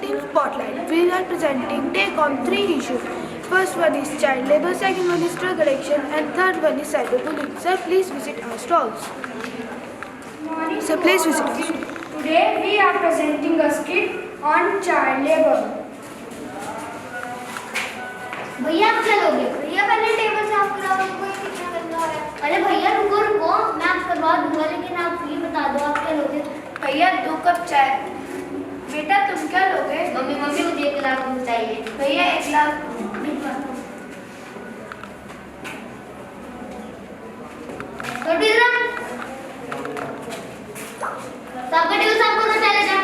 Team Spotlight. We are presenting take on 3 issues. First one is child labor, second one is drug addiction, and third one is cyberbullying. Sir, please visit our stalls. Sir, please visit our stalls. Today we are presenting a skit on child labor. भैया आप क्या लोगे? भैया पहले table साफ कराओ, कोई कितना गंदा है। अरे भैया रुको रुको, मैं आप करवा दूंगा, लेकिन आप ये बता दो आप क्या लोगे? भैया 2 कप चाय। बेटा तुम क्या लोगे? मम्मी मुझे 1 लाख दूध चाहिए। भैया 1 लाख। छोटी जरा साफ कर टेबल साफ करो, चले जा।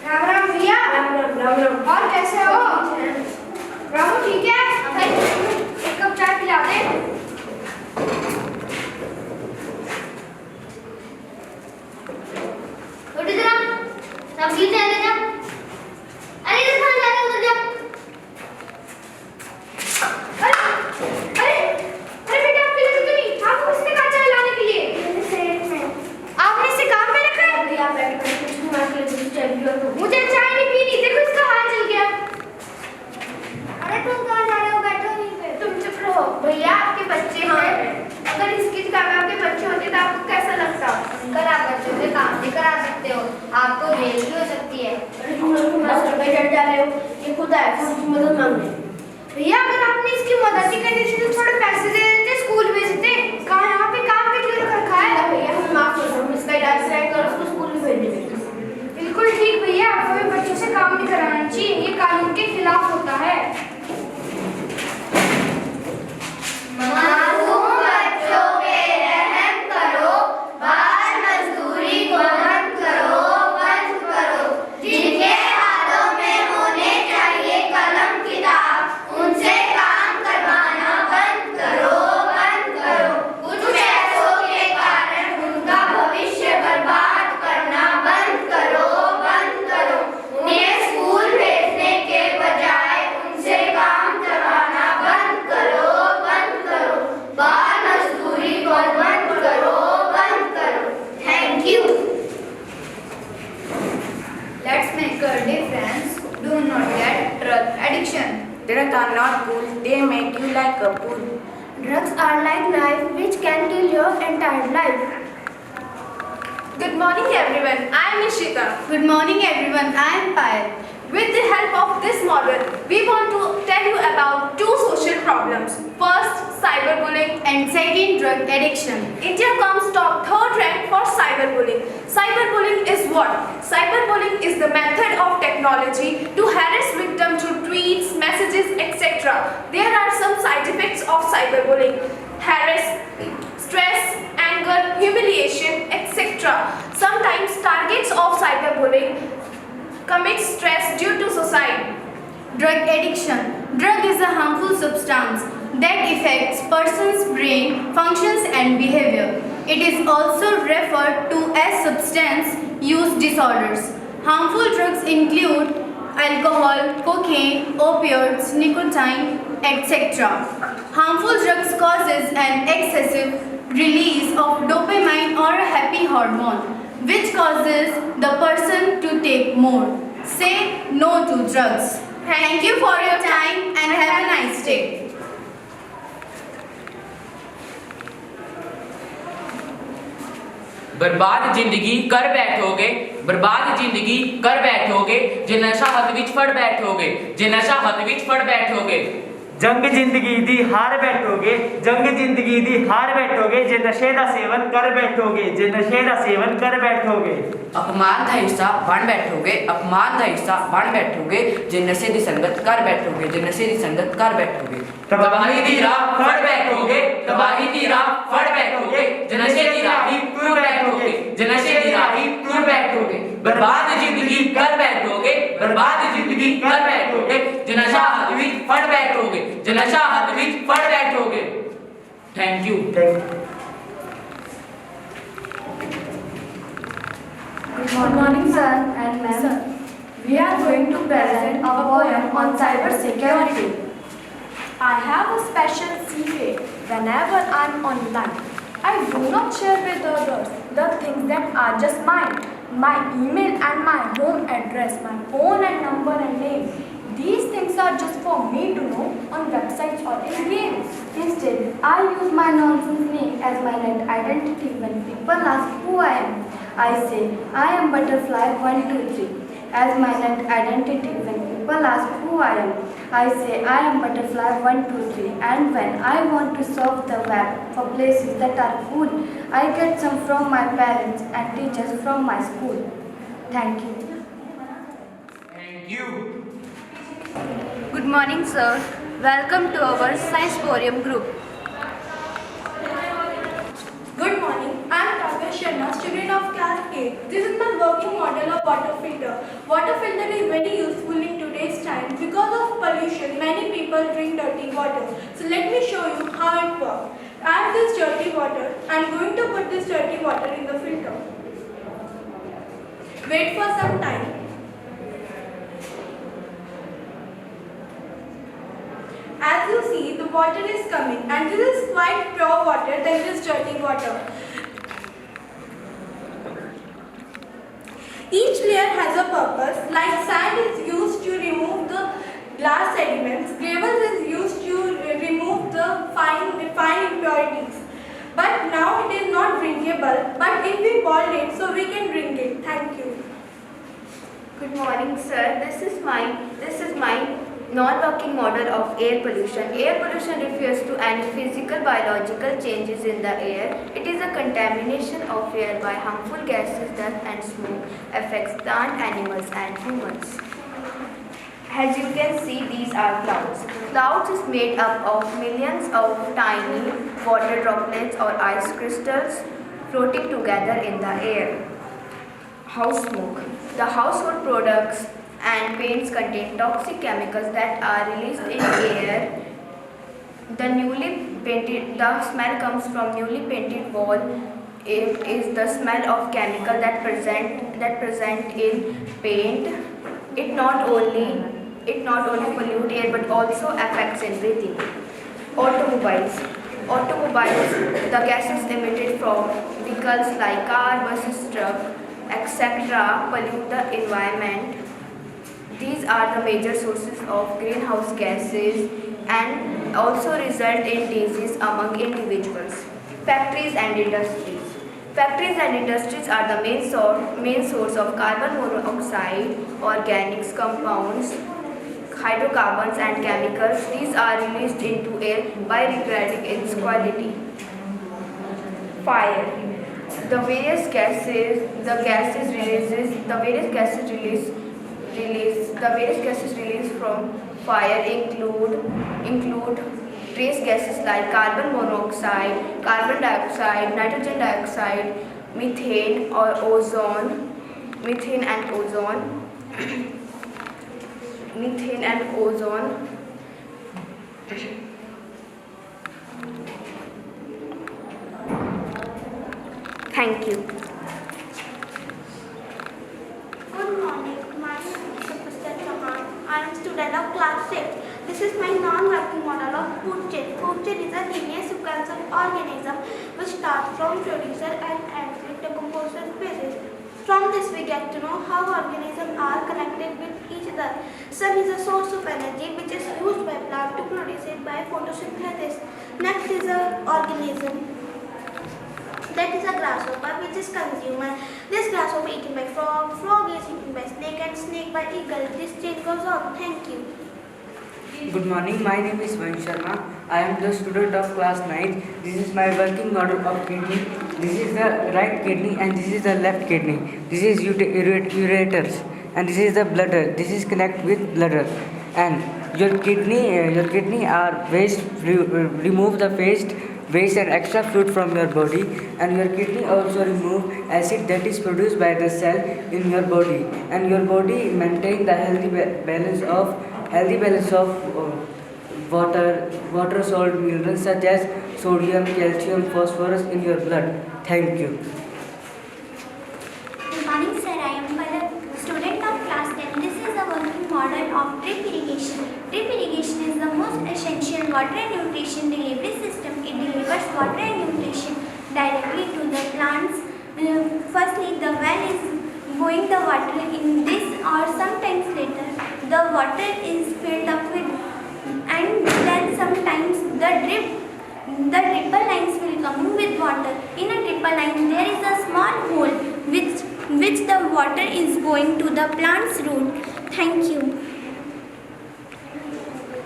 राम राम भैया। राम और कैसे हो? रामू ठीक है? 1 कप चाय पिला दे। छोटी जरा सब चीज चले जा। अरे इधर कहाँ जा रहे हो? उधर जा। अरे बेटा आप किधर तो नहीं? आपको किसने कहा चाय लाने के लिए? आपने इसे काम में रखा है? भैया बैठ कुछ नहीं मार के मुझे चाय नहीं पीनी। देखो इसका हाल चल गया। अरे तुम कहाँ जा रहे हो? बैठो यहीं पे। तुम चुप रहो। भैया आपके बच्चे हैं। अगर इसकी जगह में आपके बच्चे होते तो आपको कैसा लगता? कर आप बच्चों से काम नहीं करा सकते हो, आपको जेल भी हो सकती है। डर जा रहे हो? ये खुद आया था उनकी मदद मांगने। भैया अगर आपने इसकी मदद ही करनी थी तो थोड़े पैसे दे देते, स्कूल भेजते। कहाँ यहाँ पे काम पे क्यों रखा है? भैया हम माफ कर दो, इसका इलाज कराएंगे और उसको स्कूल में भेज देंगे। बिल्कुल ठीक भैया, आपको भी बच्चों से काम नहीं कराना चाहिए, ये कानून के खिलाफ होता है। मासूम बच्चों पे रहम करो, बाल मजदूरी को बंद करो, बंद करो। जिनके हाथों में होने चाहिए कलम किताब, उनसे काम करवाना बंद करो, बंद करो। कुछ पैसों के कारण उनका भविष्य बर्बाद करना बंद करो, बंद करो। उन्हें स्कूल भेजने के बजाय उनसे काम करवाना बंद करो, बंद करो। बाल मजदूरी को बंद करो, बंद करो। Thank you. Let's make a difference. Do not get drug addiction. Drugs are not cool, they make you like a fool. Drugs are like knife which can kill your entire life. Good morning everyone, I am Nishita. Good morning everyone, I am Payal. With the help of this model, we want to tell you about 2 social problems. First, cyberbullying and second, drug addiction. India comes top 3rd rank for cyberbullying. Cyberbullying is what? Cyberbullying is the method of technology to harass victims through tweets, messages, etc. There are some side effects of cyberbullying: harass, stress, anger, humiliation, etc. Sometimes targets of cyberbullying commit stress due to suicide. Drug addiction. Drug is a harmful substance that affects person's brain functions and behavior. It is also referred to as substance use disorders. Harmful drugs include alcohol, cocaine, opioids, nicotine, etc. Harmful drugs causes an excessive release of dopamine or a happy hormone, which causes the person to take more. Say no to drugs. Thank you for your time and have a nice day. बर्बाद जिंदगी कर बैठोगे, बर्बाद जिंदगी कर बैठोगे, जे नशा हथ विच फड़ बैठोगे, जे नशा हथ विच फड़ बैठोगे। जंग जिंदगी दी हार बैठोगे, जंग जिंदगी दी हार बैठोगे, जे नशे दा सेवन कर बैठोगे, जे नशे दा सेवन कर बैठोगे। अपमान का हिस्सा बन बैठोगे, अपमान का हिस्सा बन बैठोगे, जे नशे दी संगत कर बैठोगे, जे नशे दी संगत कर बैठोगे। तबाही दी राह फड़ बैठोगे, तबाही दी राह फड़ बैठोगे, जे नशे दी राही तुर बैठोगे, जे नशे दी राही तुर बैठोगे। बर्बाद जिंदगी कर बैठोगे, बर्बाद जिंदगी कर बैठोगे, जे नशा हथ विच फड़ बैठोगे, जे नशा हथ विच फड़ बैठोगे। Thank you. Good morning, sir and ma'am. We are going to present a poem on cyber security. I have a special secret whenever I'm online. I do not share with others the things that are just mine. My email and my home address, my phone and number and name. These things are just for me to know on websites or in games. Instead, I use my nonsense name as my net identity when people ask who I am. I say, I am butterfly123 as my net identity when people ask who I am. I say, I am butterfly123, and when I want to surf the web for places that are cool, I get some from my parents and teachers from my school. Thank you. Thank you. Good morning, sir. Welcome to our Science Forum group. Good morning. I am Kavya Sharma, student of class 8. This is my working model of water filter. Water filter is very useful in today's time. Because of pollution, many people drink dirty water. So let me show you how it works. I have this dirty water. I am going to put this dirty water in the filter. Wait for some time. As you see, the water is coming, and this is quite pure water than this dirty water. Each layer has a purpose, like sand is used to remove the glass sediments, gravel is used to remove the fine impurities. But now it is not drinkable, but if we boil it, so we can drink it. Thank you. Good morning, sir. This is my non-working model of air pollution. Air pollution refers to any physical, biological changes in the air. It is a contamination of air by harmful gases, dust and smoke, affects plant, animals and humans. As you can see, these are clouds. Clouds is made up of millions of tiny water droplets or ice crystals floating together in the air. House smoke. The household products and paints contain toxic chemicals that are released in air. The smell comes from newly painted wall. It is the smell of chemical that present in paint. It not only pollute air but also affects in breathing. Automobiles, the gases emitted from vehicles like car, buses, truck, etc. pollute the environment. These are the major sources of greenhouse gases and also result in disease among individuals. Factories and industries. Factories and industries are the main source of carbon monoxide, organics, compounds, hydrocarbons and chemicals. These are released into air by degrading its quality. Fire. The various gases released from fire include trace gases like carbon monoxide, carbon dioxide, nitrogen dioxide, methane and ozone. Thank you. Good morning. My name is Mr. Chauhan. I am student of class 6. This is my non-working model of food chain. Food chain is a linear sequence of organisms which starts from producer and ends with decomposer phases. From this we get to know how organisms are connected with each other. Sun is a source of energy which is used by plant to produce it by photosynthesis. Next is an organism. That is a grasshopper which is consumer. This grasshopper eaten by frog, frog is eaten by snake and snake by eagle. This chain goes on. Thank you. Good morning, my name is Vansh Sharma. I am the student of class 9. This is my working model of kidney. This is the right kidney and this is the left kidney. This is ureters and this is the bladder. This is connect with bladder. And your kidney are waste, remove the waste and extra fluid from your body, and your kidney also remove acid that is produced by the cell in your body, and your body maintain the healthy balance of water salt minerals such as sodium, calcium, phosphorus in your blood. Thank you. Good morning, sir. Drip irrigation is the most essential water and nutrition delivery system. It delivers water and nutrition directly to the plants. Firstly, the well is going the water in this, or sometimes later the water is filled up with, and then sometimes the dripper lines will come with water. In a dripper line there is a small hole which the water is going to the plant's root. Thank you.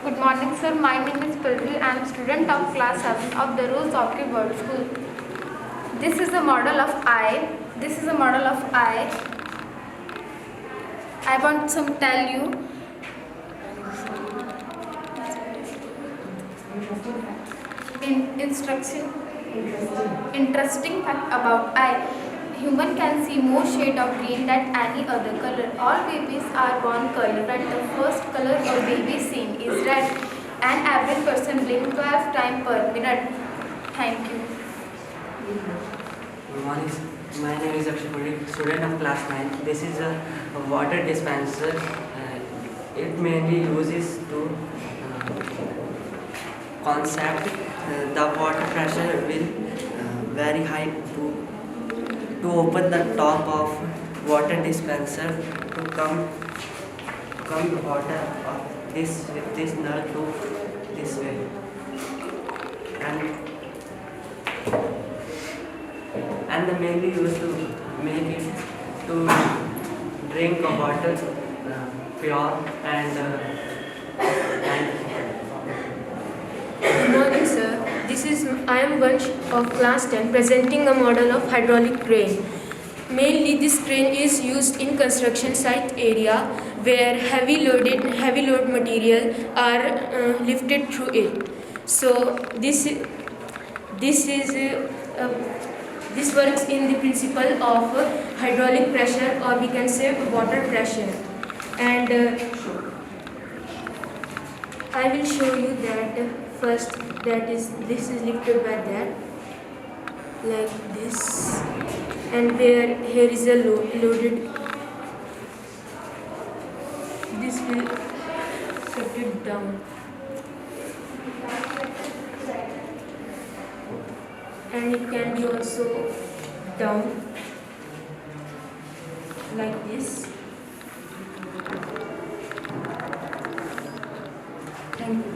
Good morning, sir. My name is Prithvi. I am a student of class 7 of the Rose of the World School. This is a model of eye. This is a model of eye. I want to tell you interesting fact about eye. Human can see more shade of green than any other color. All babies are born colorblind. The first color a baby seen is red. An average person blinks 12 times per minute. Thank you. Good morning. My name is Akshay Puri, student of class 9. This is a water dispenser. It mainly uses to concept the water pressure will very high to open the top of water dispenser to come water of this null to this way, and the mainly used to make it to drink of water pure and Good morning, sir. I am Vansh of class 10 presenting a model of hydraulic crane. Mainly this crane is used in construction site area where heavy load material are lifted through it. So this works in the principle of hydraulic pressure, or we can say water pressure. And I will show you that first, this is lifted by that, like this, and here is a loaded, this will set it down, and it can be also down like this. Thank you.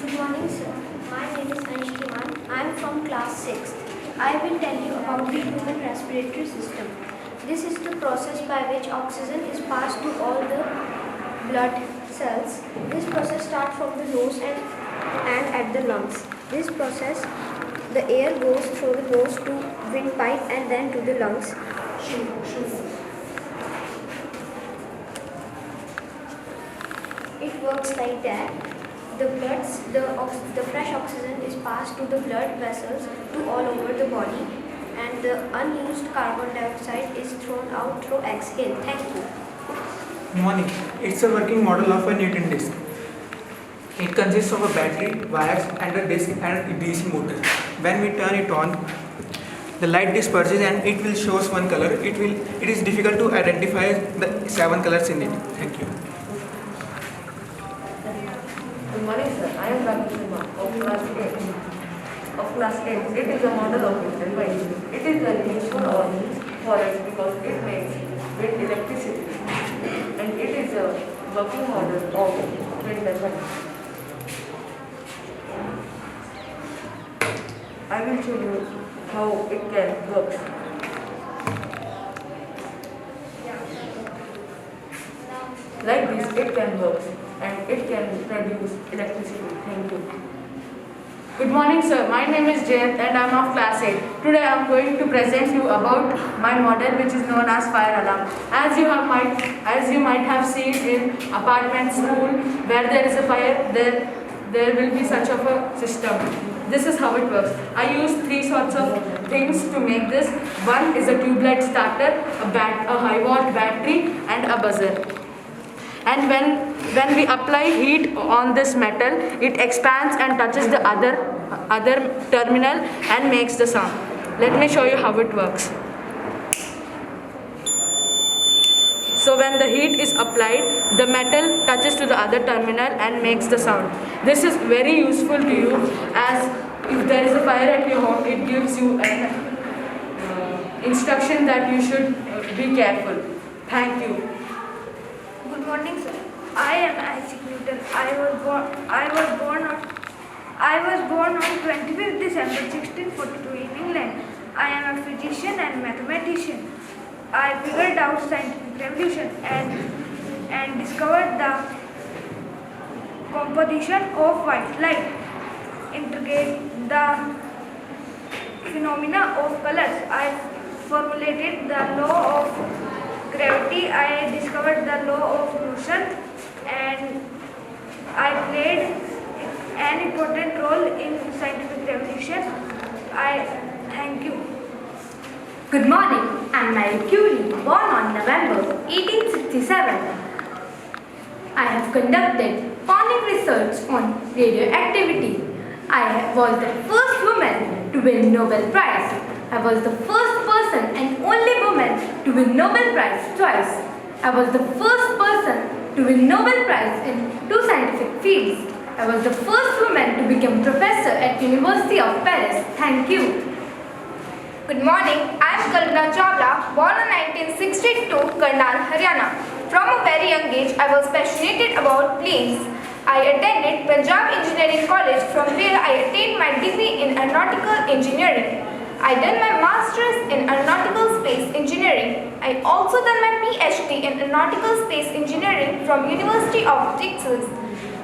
Good morning, sir. My name is Anshkiman. I am from class 6th. I will tell you about the human respiratory system. This is the process by which oxygen is passed to all the blood cells. This process starts from the nose and at the lungs. This process, the air goes through the nose to windpipe and then to the lungs. It works like that. The fresh oxygen is passed to the blood vessels to all over the body, and the unused carbon dioxide is thrown out through exhale. Thank you. Good morning. It's a working model of a Newton disc. It consists of a battery, wires, and a disc and a DC motor. When we turn it on, the light disperses and it will show us one color. It is difficult to identify the 7 colors in it. Thank you. Good morning, sir. I am Ravi Sharma of class 10. It is a model of wind turbine. It is very useful for us because it makes wind electricity, and it is a working model of wind turbine. I will show you how it can work. Like this, it can work, and it can produce electricity. Thank you. Good morning, sir. My name is Jayant and I am of class 8. Today I am going to present you about my model, which is known as fire alarm. As you might have seen in apartment school, where there is a fire, there will be such of a system. This is how it works. I use 3 sorts of things to make this. One is a tube light starter, a high watt battery, and a buzzer. And when we apply heat on this metal, it expands and touches the other terminal and makes the sound. Let me show you how it works. So So when the heat is applied, the metal touches to the other terminal and makes the sound. This is very useful to you, as if there is a fire at your home, it gives you an instruction that you should be careful. Thank you. Good morning, sir. I am Isaac Newton. I was born on 25th December 1642 in England. I am a physician and mathematician. I figured out scientific revolution and discovered the composition of white light, integrate the phenomena of colors. I formulated the law of gravity. I discovered the law of motion, and I played an important role in scientific revolution. I thank you. Good morning. I'm Marie Curie, born on November 1867. I have conducted founding research on radioactivity. I was the first woman to win Nobel Prize. I was the first person and only woman to win Nobel Prize twice. I was the first person to win Nobel Prize in 2 scientific fields. I was the first woman to become professor at University of Paris. Thank you. Good morning. I am Kalpana Chawla, born in 1962, Karnal, Haryana. From a very young age, I was passionate about planes. I attended Punjab Engineering College, from where I attained my degree in aeronautical engineering. I done my master's in aeronautical space engineering. I also done my PhD in aeronautical space engineering from University of Texas.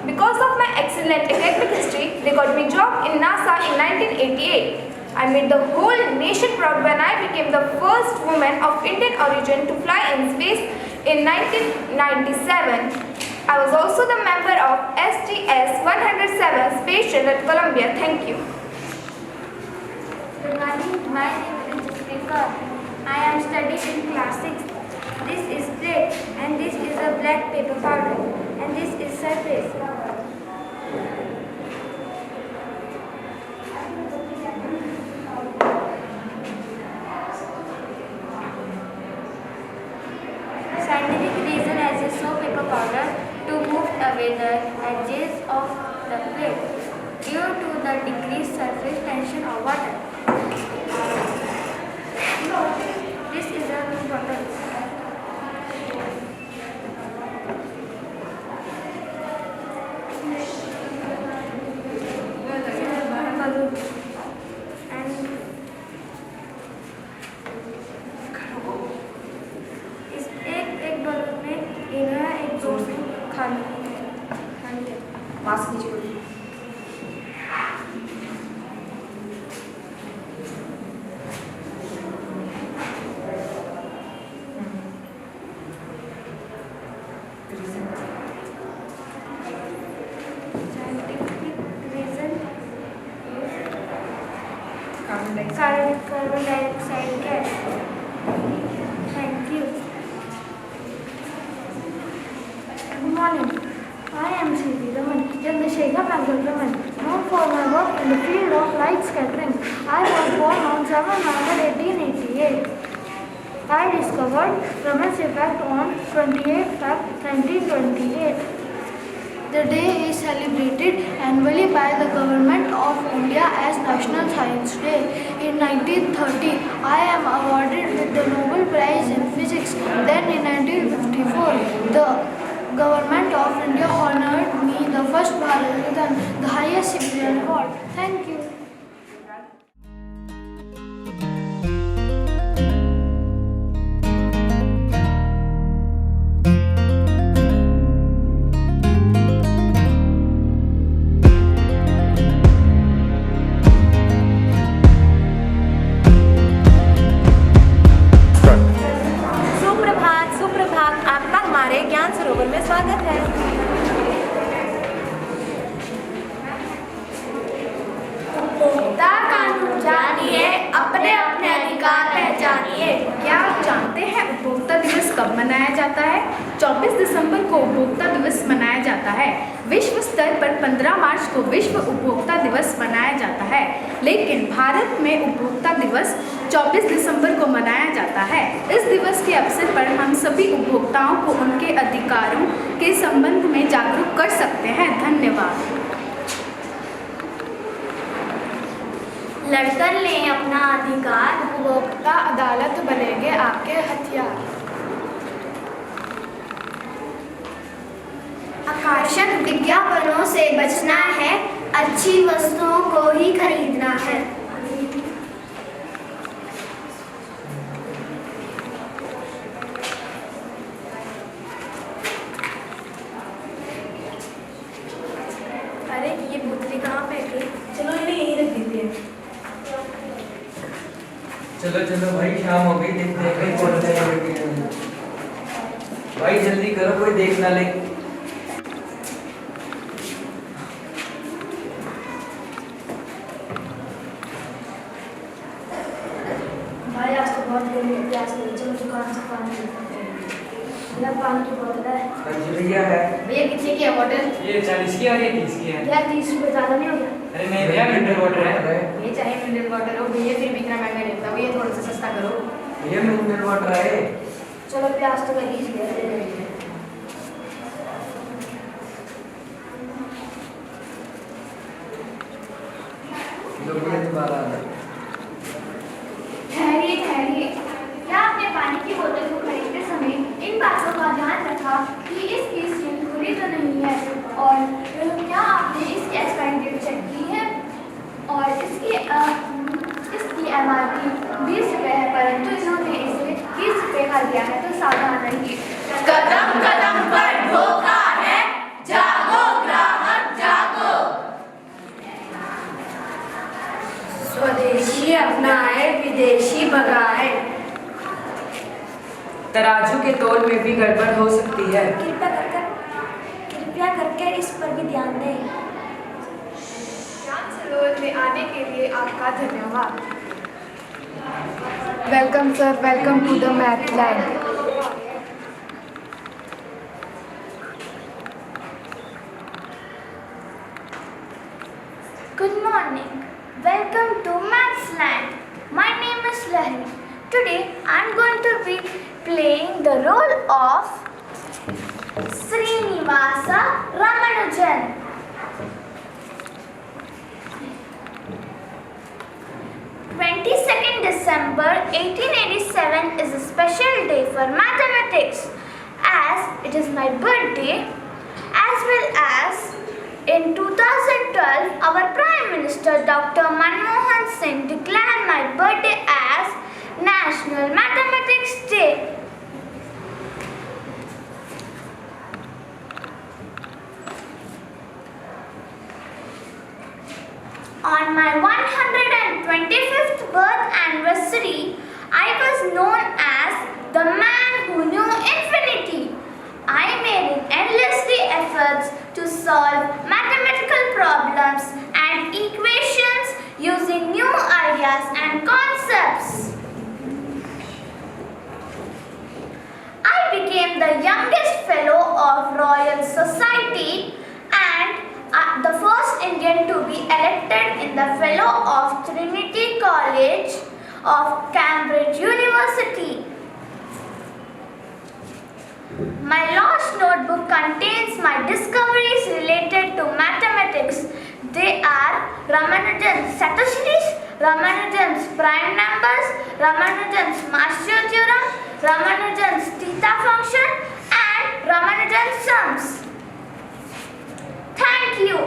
Because of my excellent academic history, they got me job in NASA in 1988. I made the whole nation proud when I became the first woman of Indian origin to fly in space in 1997. I was also the member of STS-107 Space Shuttle at Columbia. Thank you. Good morning. My name is Jessica. I am studying in class 6. This is plate and this is a black paper powder and this is surface. Scientific reason as a soap paper powder to move away the edges of the plate due to the decreased surface tension of water. This is a bottle. Carbon dioxide gas. Thank you. Good morning. I am C.V. Raman, Chandrasekhar Pankaj Raman, known for my work in the field of light scattering. I was born on 7 November 1888. I discovered Raman's effect on 28 Feb 1928. The day is celebrated annually by the Government of India as National Science Day. In 1930, I am awarded with the Nobel Prize in Physics. Then in 1954, the Government of India honored me the first Bharat Ratna, the highest civilian award. Thank you. उपभोक्ता कानून जानिए, अपने अपने अधिकार पहचानिए। क्या आप जानते हैं उपभोक्ता दिवस कब मनाया जाता है? 24 दिसंबर को उपभोक्ता दिवस मनाया जाता है। विश्व स्तर पर 15 मार्च को विश्व उपभोक्ता दिवस मनाया जाता है, लेकिन भारत में उपभोक्ता दिवस 24 दिसंबर को मनाया जाता है। इस दिवस के अवसर पर हम सभी उपभोक्ताओं को उनके अधिकारों के संबंध में जागरूक कर सकते हैं। धन्यवाद। लड़कर लें अपना अधिकार, उपभोक्ता अदालत बनेंगे आपके हथियार। आकर्षक विज्ञापनों से बचना है, अच्छी वस्तुओं को ही खरीदना है। अरे ये बोतलें कहाँ फेंके? चलो इन्हें यहीं रख देते हैं। चलो चलो भाई, शाम हो गई, देखते हैं कहीं पहुंच जाए। भाई जल्दी करो, कोई देख ना ले। भाई आज तो बहुत गर्मी है, प्यास लगी, चलो दुकान से पानी लेते हैं। भैया पानी की बोतल है? हाँ जी भैया है। भैया कितने की है बोतल? ये 40 की और ये 30 की है। भैया 30 रुपये ज़्यादा नहीं हो गया? अरे नहीं भैया, मिनरल वाटर है। ये चाहे मिनरल वाटर हो, भैया फिर भी इतना महंगा लेता हूँ, ये थोड़ा सा सस्ता करो। भैया मिनरल वाटर है। चलो प्यास तो लगी ही है। दोबारा ठहरिए ठहरिए, क्या आपने पानी की बोतल को खरीदते समय इन बातों का ध्यान रखा कि इसकी स्ट्रिंग खुली तो नहीं है, और क्या आपने इसकी एक्सपायरी डेट चेक की है? और इसकी MRP 20 रुपये है, परंतु इन्होंने इसे 30 रुपये का दिया है, तो सावधान रहिए। कदम कदम पर धोखा है, जागो ग्राहक जागो। स्वदेशी अपनाए, विदेशी भगाए। तराजू के तोल में भी गड़बड़ हो सकती है। कृपया करके इस पर भी ध्यान दें। ज्ञान सरोवर में आने के लिए आपका धन्यवाद। Welcome sir, welcome to the math lab. Good morning. Welcome to Maths Land. My name is Lahri. Today I am going to be playing the role of Srinivasa Ramanujan. 22nd December 1887 is a special day for mathematics, as it is my birthday, as well as in 2012, our Prime Minister Dr. Manmohan Singh declared my birthday as National Mathematics Day. On my 125th birth anniversary, I was known as the man who knew infinity. I made endlessly efforts to solve mathematical problems and equations using new ideas and concepts. I became the youngest fellow of Royal Society and the first Indian to be elected in the Fellow of Trinity College of Cambridge University. My lost notebook contains my discoveries related to mathematics. They are Ramanujan's Satoshis, Ramanujan's prime numbers, Ramanujan's Marshall theorem, Ramanujan's theta function, and Ramanujan's sums. Thank you.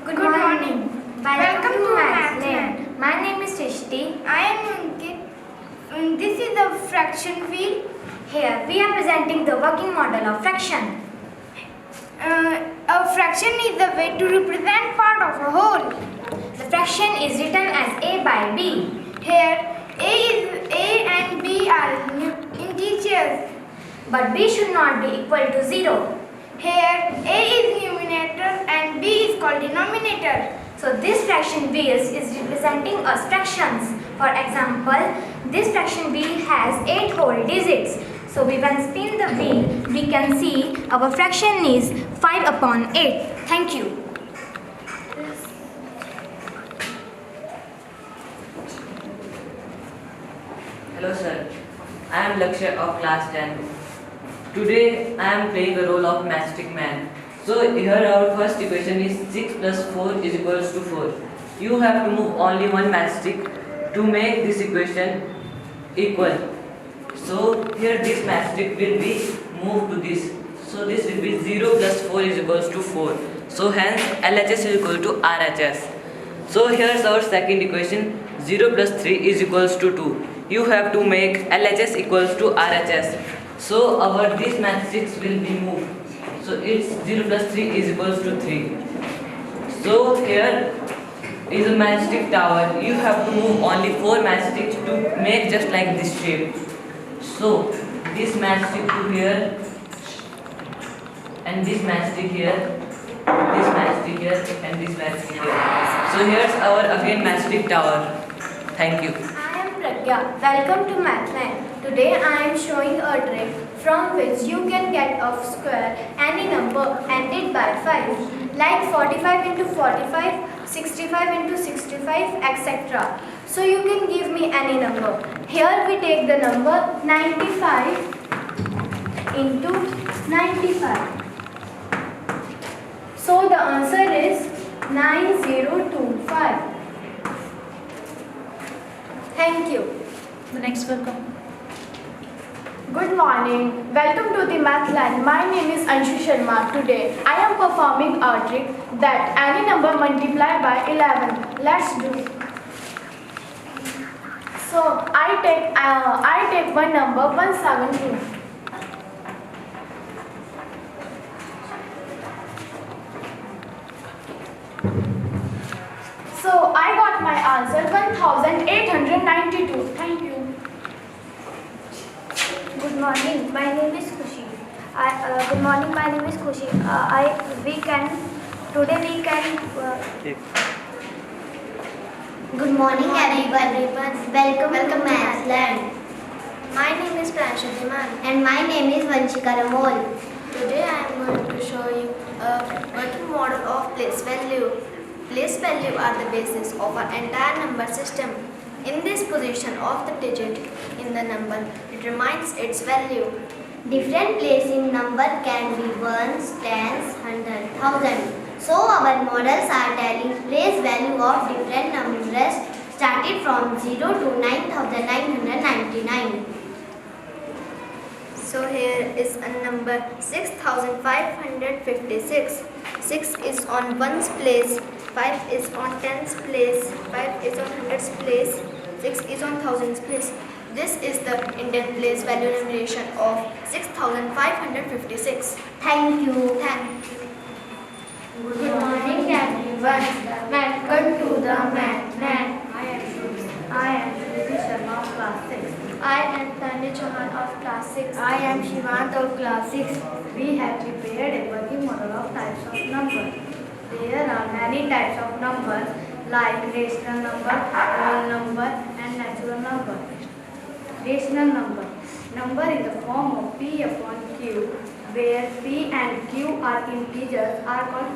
Good morning. Welcome to Maths Land. My name is Srishti. I am Ankit. This is the fraction wheel. Here we are presenting the working model of fraction. A fraction is the way to represent part of a whole. The fraction is written as a by b. Here, A and B are integers. But b should not be equal to 0. Here A is numerator and B is called denominator. So this fraction base is representing us fractions. For example, this fraction wheel has 8 whole digits. So we when spin the wheel, we can see our fraction is 5 upon 8. Thank you. Hello sir, I am Lakshya of class 10. Today I am playing the role of matchstick man. So here our first equation is 6 plus 4 is equals to 4. You have to move only one matchstick to make this equation equal. So here this matchstick will be moved to this. So this will be 0 plus 4 is equals to 4. So hence LHS is equal to RHS. So here's our second equation, 0 plus 3 is equals to 2. You have to make LHS equals to RHS. So our these matchsticks will be moved. So it's 0 plus 3 is equals to 3. So here is a matchstick tower. You have to move only 4 matchsticks to make just like this shape. So this matchstick to here, and this matchstick here, this matchstick here, and this matchstick here. So here's our again matchstick tower. Thank you. I am Pragya. Welcome to MathLand. Today I am showing a trick from which you can get a square any number ended by 5, like 45 into 45, 65 into 65, etc. So you can give me any number. Here we take the number 95 into 95. So the answer is 9025. Thank you. The next one come. Good morning. Welcome to the Mathland. My name is Anshu Sharma. Today I am performing a trick that any number multiplied by 11. Let's do. So I take one number 172. So I got my answer 1892. Thank you. Good morning. My name is Khushi. Good morning. My name is Khushi. Good morning everyone. Welcome to Mathland. My name is Pranshati ma'am. And my name is Vanshika Ramol. Today I am going to show you a working model of place value. Place value are the basis of our entire number system. In this position of the digit in the number determines its value. Different place in number can be ones, tens, hundred, thousand. So our models are telling place value of different numbers started from 0 to 9999. So here is a number 6556. 6 is on ones place, 5 is on tens place, 5 is on hundreds place, 6 is on thousands place. This is the Indian place value numeration of 6556. Thank you. Good morning everyone. Welcome to the Mathland. I am Shruti Sharma of class 6. I am Tanya Chauhan of class 6. I am Shivant of class 6. We have prepared a working model of types of numbers. There are many types of numbers like rational number, whole number and natural number. Rational number. Number in the form of P upon Q, where P and Q are integers, are called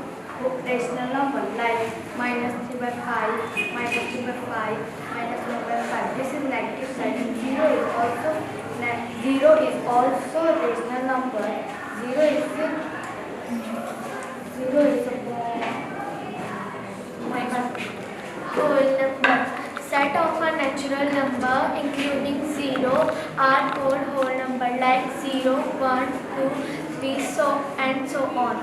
rational number, like -3/5, -3/5, -1/5. This is negative side. And zero is also rational number. Zero is Whole number. Set of a natural number including 0 are called whole number, like 0, 1, 2, 3, and so on.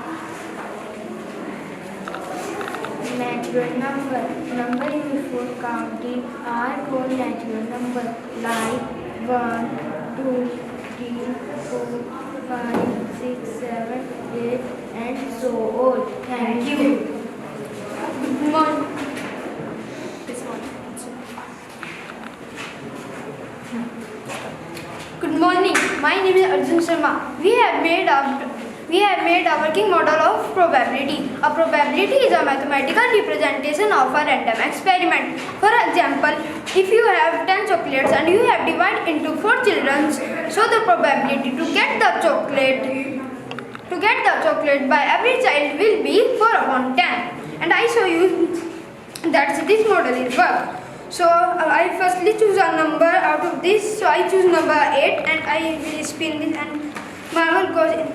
natural number. Number before counting are called natural number, like 1, 2, 3, 4, 5, 6, 7, 8 and so on. Thank you. Good morning. Good morning. My name is Arjun Sharma. We we have made a working model of probability. A probability is a mathematical representation of a random experiment. For example, if you have 10 chocolates and you have divided into 4 children, so the probability to get the chocolate by every child will be 4 upon 10. And I show you that this model is work. So I firstly choose a number out of this. So I choose number 8 and I will spin this and marble goes in.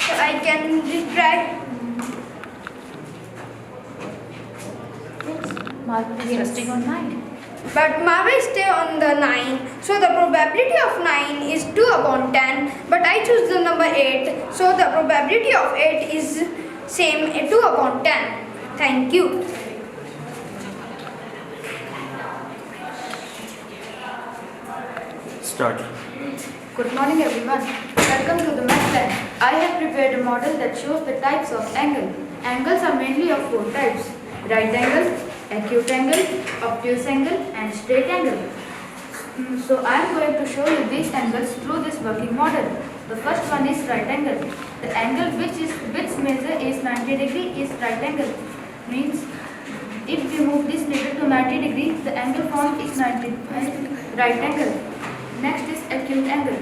So I can try. Marble is resting on 9. But marble stay on the 9. So the probability of 9 is 2 upon 10. But I choose the number 8. So the probability of 8 is same 2 upon 10. Thank you. Start. Good morning everyone. Welcome to the math lab. I have prepared a model that shows the types of angle. Angles are mainly of 4 types: right angle, acute angle, obtuse angle and straight angle. So I am going to show you these angles through this working model. The first one is right angle. The angle which measure is 90 degree is right angle. Means if we move this needle to 90 degree, the angle formed is 90 right angle. Next is acute angle.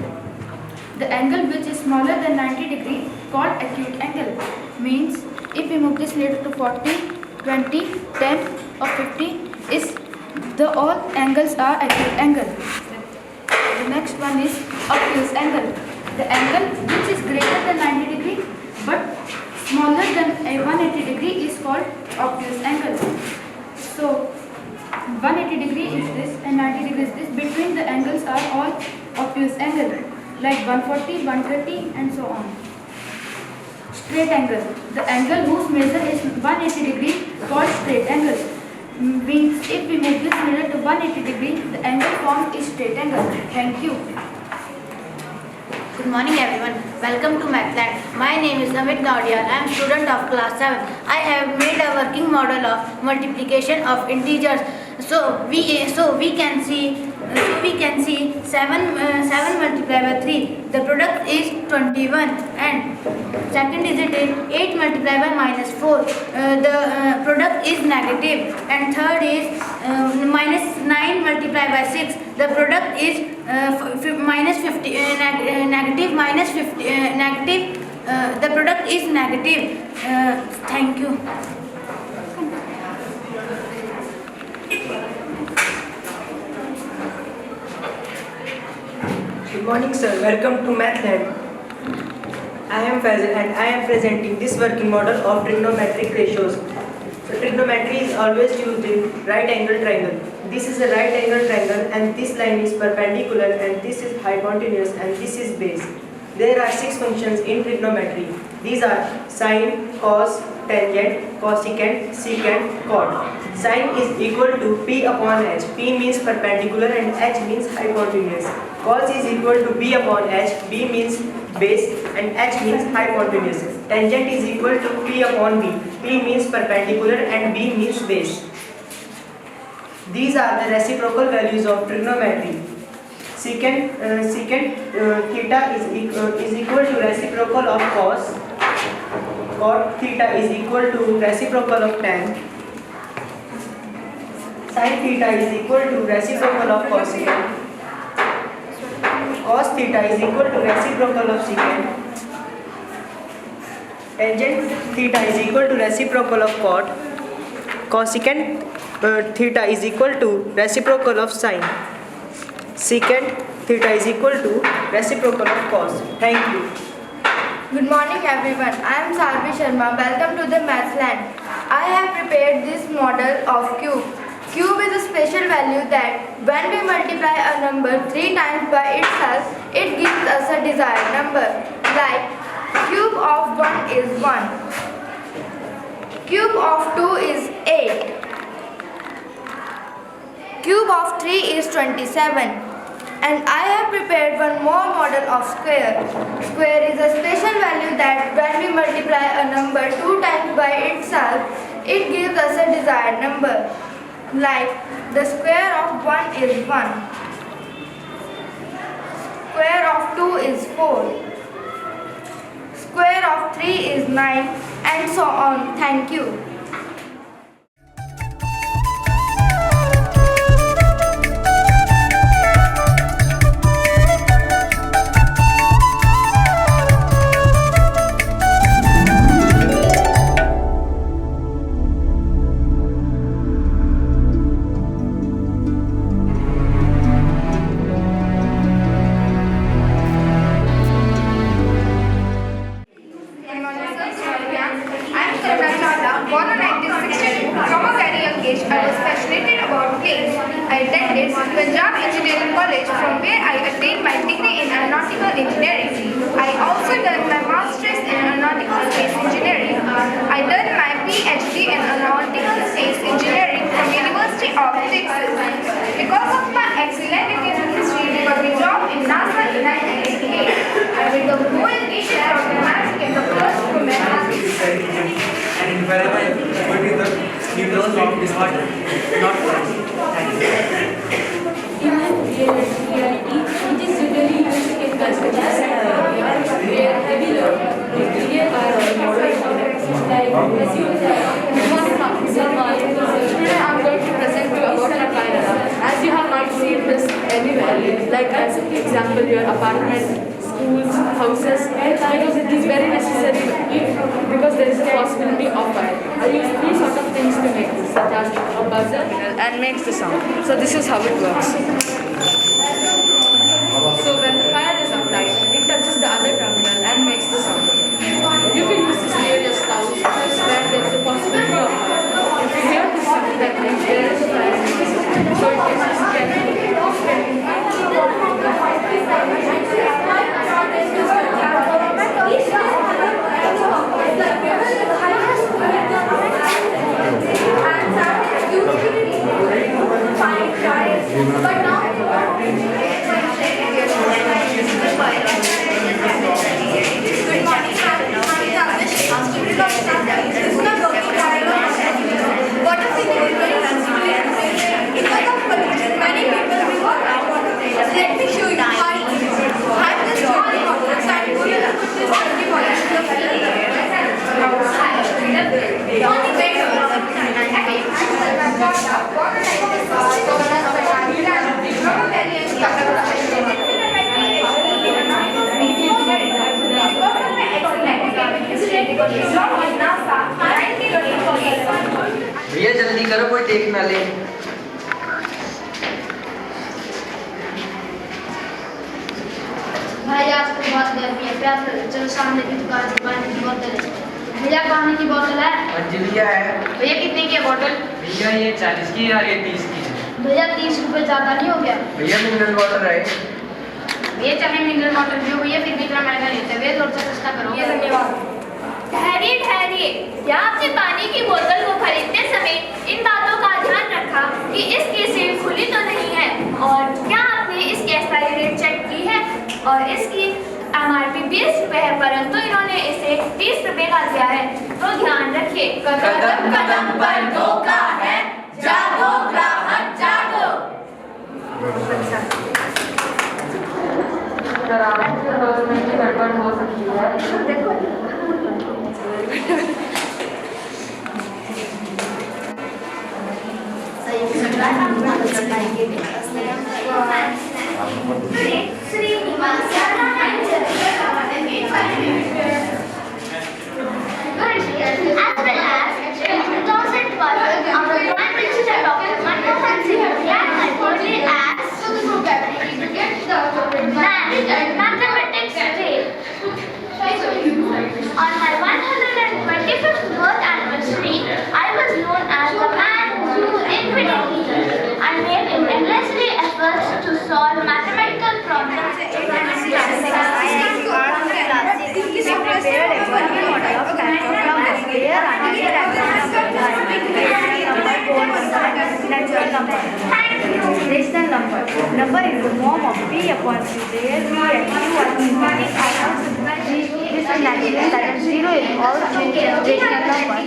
The angle which is smaller than 90 degree called acute angle. Means if we move this needle to 40, 20, 10 or 50, is the all angles are acute angle. The next one is obtuse angle. The angle which is greater than 90 degree but smaller than 180 degree is called obtuse angle. So 180 degree is this and 90 degree is this. Between the angles are all obtuse angle like 140, 130 and so on. Straight angle. The angle whose measure is 180 degree called straight angle. Means if we move this mirror to 180 degree, the angle formed is straight angle. Thank you. Good morning everyone. Welcome to MathLab. My name is Amit Naudiyal. I am student of class 7. I have made a working model of multiplication of integers. So we can see 7 multiplied by 3. The product is 21 and second is 8 multiplied by minus 4. The product is negative. And third is minus 9 multiplied by 6. The product is minus 50, negative minus 50, negative. The product is negative. Thank you. Good morning sir, welcome to MathLab. I am Faisal and I am presenting this working model of trigonometric ratios. So trigonometry is always used in right angle triangle. This is a right angle triangle and this line is perpendicular and this is hypotenuse and this is base. There are 6 functions in trigonometry. These are sine, cos, tangent, cosecant, secant, chord. Sine is equal to P upon H. P means perpendicular and H means hypotenuse. Cos is equal to B upon H. B means base and H means hypotenuse. Tangent is equal to P upon B. P means perpendicular and B means base. These are the reciprocal values of trigonometry. Secant theta is equal to reciprocal of cos. Cot theta is equal to reciprocal of tan. Sin theta is equal to reciprocal of cosecant. Cos theta is equal to reciprocal of secant. Tangent theta is equal to reciprocal of cot. Cosecant theta is equal to reciprocal of sine. Secant theta is equal to reciprocal of cos. Thank you. Good morning everyone. I am Salvi Sharma. Welcome to the Math Land. I have prepared this model of cube. Cube is a special value that when we multiply a number 3 times by itself, it gives us a desired number. Like cube of 1 is 1. Cube of 2 is 8. Cube of 3 is 27. And I have prepared one more model of square. Square is a special value that when we multiply a number 2 times by itself, it gives us a desired number. Like the square of 1 is 1. Square of 2 is 4. 3 is 9, and so on. Thank you. Born in 1962, from a very young age, I was passionate about planes. I attended Punjab Engineering College, from where I attained my degree in aeronautical engineering. I also done my master's in aeronautical space engineering. I done my PhD in aeronautical space engineering from University of Texas. Because of my excellent Indian history, I got a job in NASA in 1988. I will the whole nation from the mass in the first woman. And wherever I put in the numerous of this order, not Reality, it is usually used in construction sector where heavy load material are like assume that today I am going to present you about a fire alarm. As you have not seen this anywhere, like as an example, your apartment, schools, houses, because it is very necessary because there is a possibility of fire. I use three sort of things to make this, such as a buzzer and makes the sound. So this is how it works. So when the fire is applied, it touches the other terminal and makes the sound. You can use this near your stove where there is a possibility of fire. If you hear this sound, that means there is a fire. So it is But now let me show you how it is. I'm just drawing on the side of भैया जल्दी करो कोई देख ना ले। भाई आज तो बहुत गर्मी है, प्यास लग रही है। चलो सामने की दुकान से पानी की बोतल है। भैया पानी की बोतल है? अंजलिया है। भैया कितने की है बोतल? भैया ये 40 की और ये 30 की है। भैया 30 रुपए ज्यादा नहीं हो गया? भैया मिनरल वाटर है। भैया चाहे मिनरल वाटर भी हो भैया, फिर भी इतना महंगा नहीं था। भैया थोड़ा सा सस्ता करो। धन्यवाद। ठहरिए ठहरिए, क्या आपने पानी की बोतल को खरीदते समय इन बातों का ध्यान रखा कि इसकी सील खुली तो नहीं है, और क्या आपने इसकी एक्सपायरी डेट चेक की है? और इसकी MRP 20 रुपए है, परंतु इन्होंने इसे 30 रुपए का दिया है। तो ध्यान रखिए, कदम कदम पर धोखा है, जागो ग्राहक जागो। गड़बड़ हो सकती है। देखो On my 125th birth anniversary, I was known as the man who infinitely. I made endlessly efforts to solve mathematical problems. Rational number. Number is the form of P upon C. There P and Q are symbolic items. This is natural that 0 is also rational number.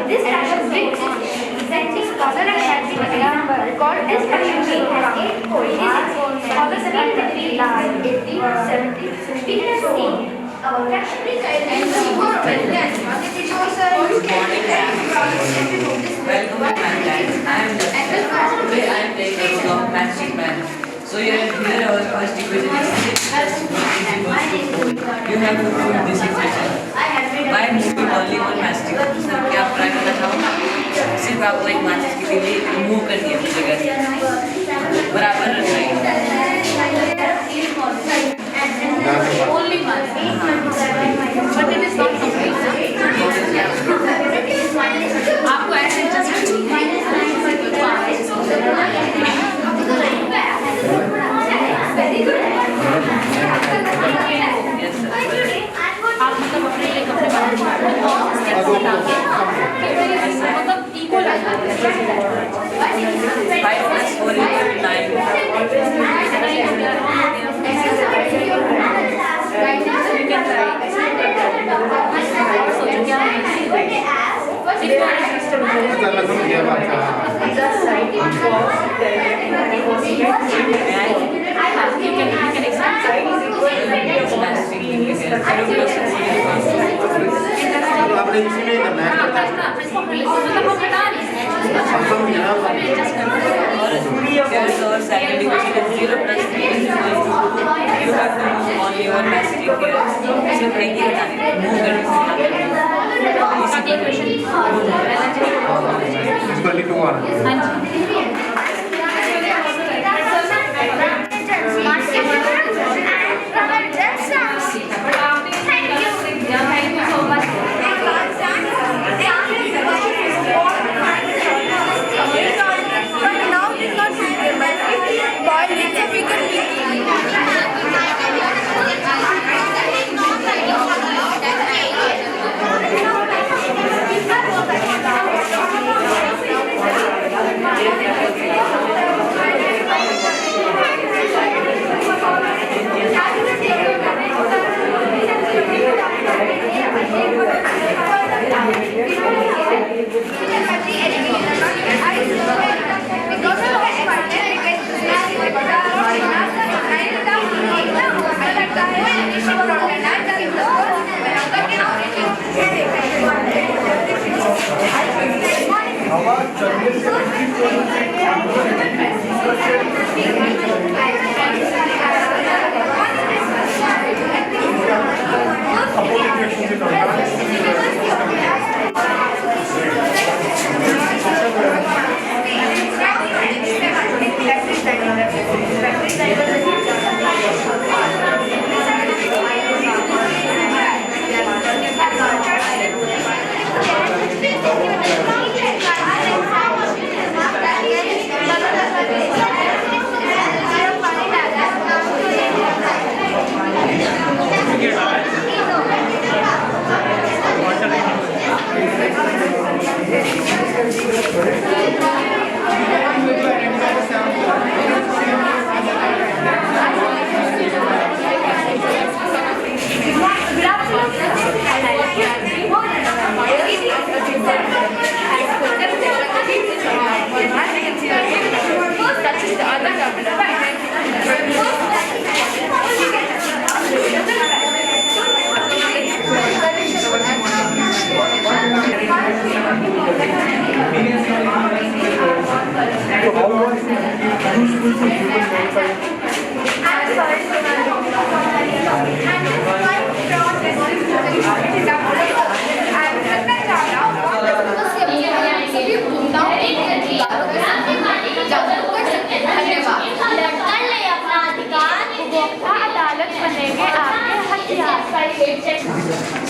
This type of presenting scholar and scientific example called as Lakshmi has 8 points. For the screen that we large 80, 70, 60 and 60. Our fractionally child and Good morning, welcome to my class. I am Lakshmi. Today I am playing the role of Magic Man. So here our first equation is 6 plus 1 is equals to 4. You have to prove this equation by moving only one matchstick. Sir क्या आप try करना चाहोगे? सिर्फ आपको एक माचिस की तीली मूव करनी है अपनी जगह से बराबर रखना है। Only one. But it is not complete. आपको ऐसे just very good. आप मतलब अपने लिए कपड़े बनाने मतलब इक्वल आ जाते हैं 5 plus 4 is 9. आपने इसीलिए करना है Here's our second equation is 0 plus 3 is equal to 2. You have to move on your matchstick here. सिर्फ एक ही हटानी है, move करनी Thank you so much.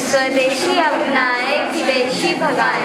स्वदेशी अपनाए विदेशी भगाए।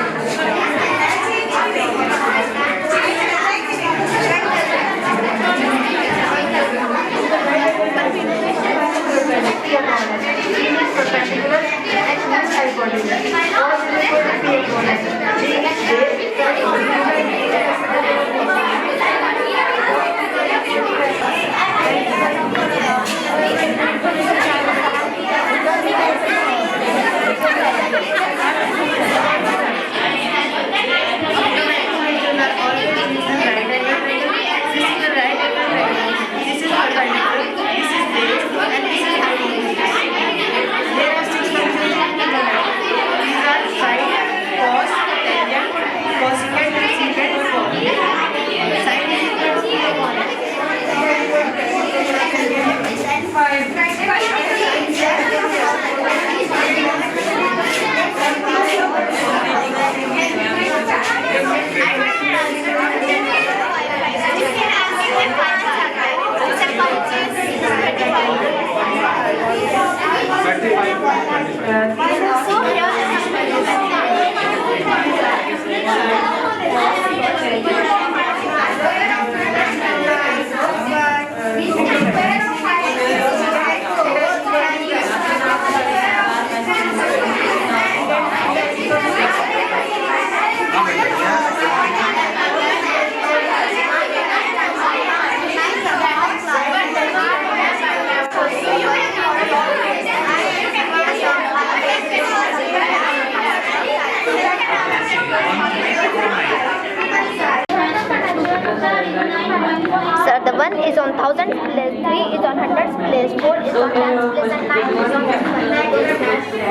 Sir, the 1 is on thousands place, 3 is on hundreds place, 4 is on tens place, and 9 is on decimal place.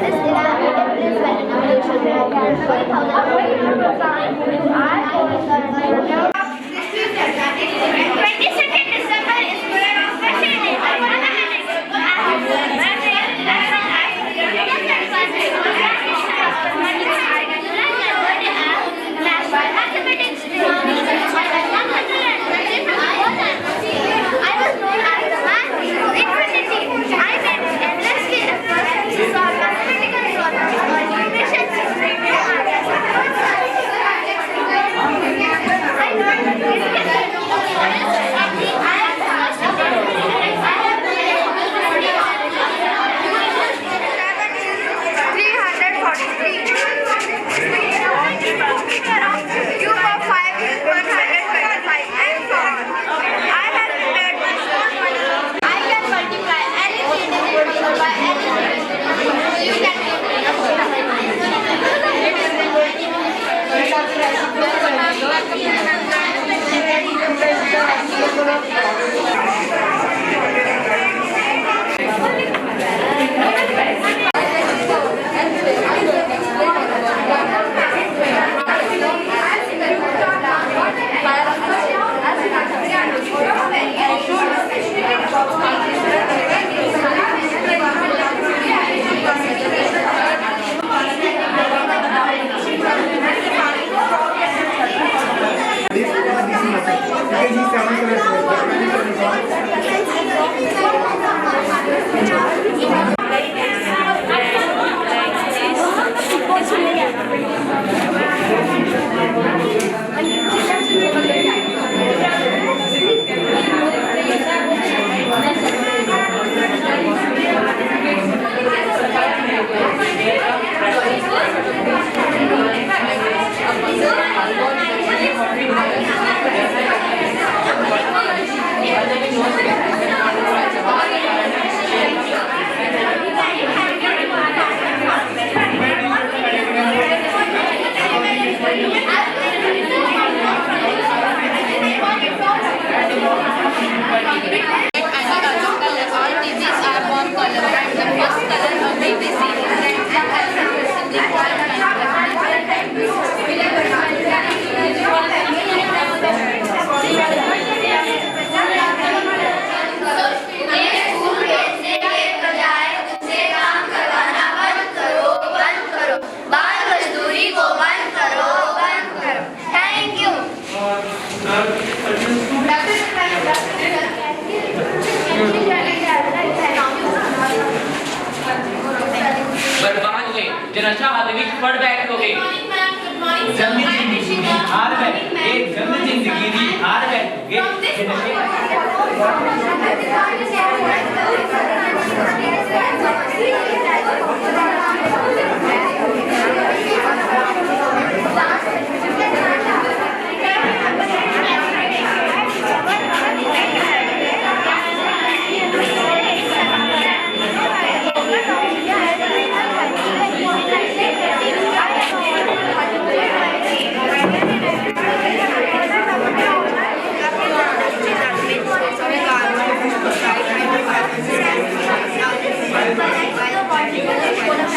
This is the immediate place value notation. 22nd December is Special Day. I want to Mathematics Day. I was known as the man who infinity. I made endlessly efforts to solve mathematical problems or equations in simple जनशा हदवी पढ़ बैठोगे जंगी जिंदगी हार बैठ एक जंगी जिंदगी दी हार बैठोगे Thank you.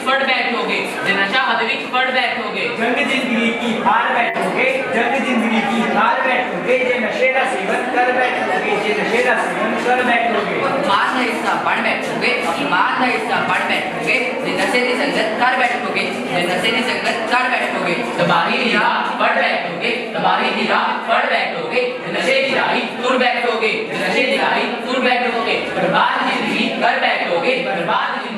फट बैठोगे जनाशा हदविक फट बैठोगे जंग जिंदगी की हार बैठोगे जंग जिंदगी की हार बैठोगे जे नशे का सेवन कर बैठोगे जे नशे का सेवन कर बैठोगे मान का हिस्सा बन बैठोगे मान का हिस्सा बन बैठोगे जे नशे की संगत कर बैठोगे जे नशे की संगत कर बैठोगे तबाही दी राह फट बैठोगे तबाही दी राह फट बैठोगे जे नशे की राही तुर बैठोगे जे नशे की राही तुर बैठोगे बर्बाद जिंदगी कर बैठोगे बर्बाद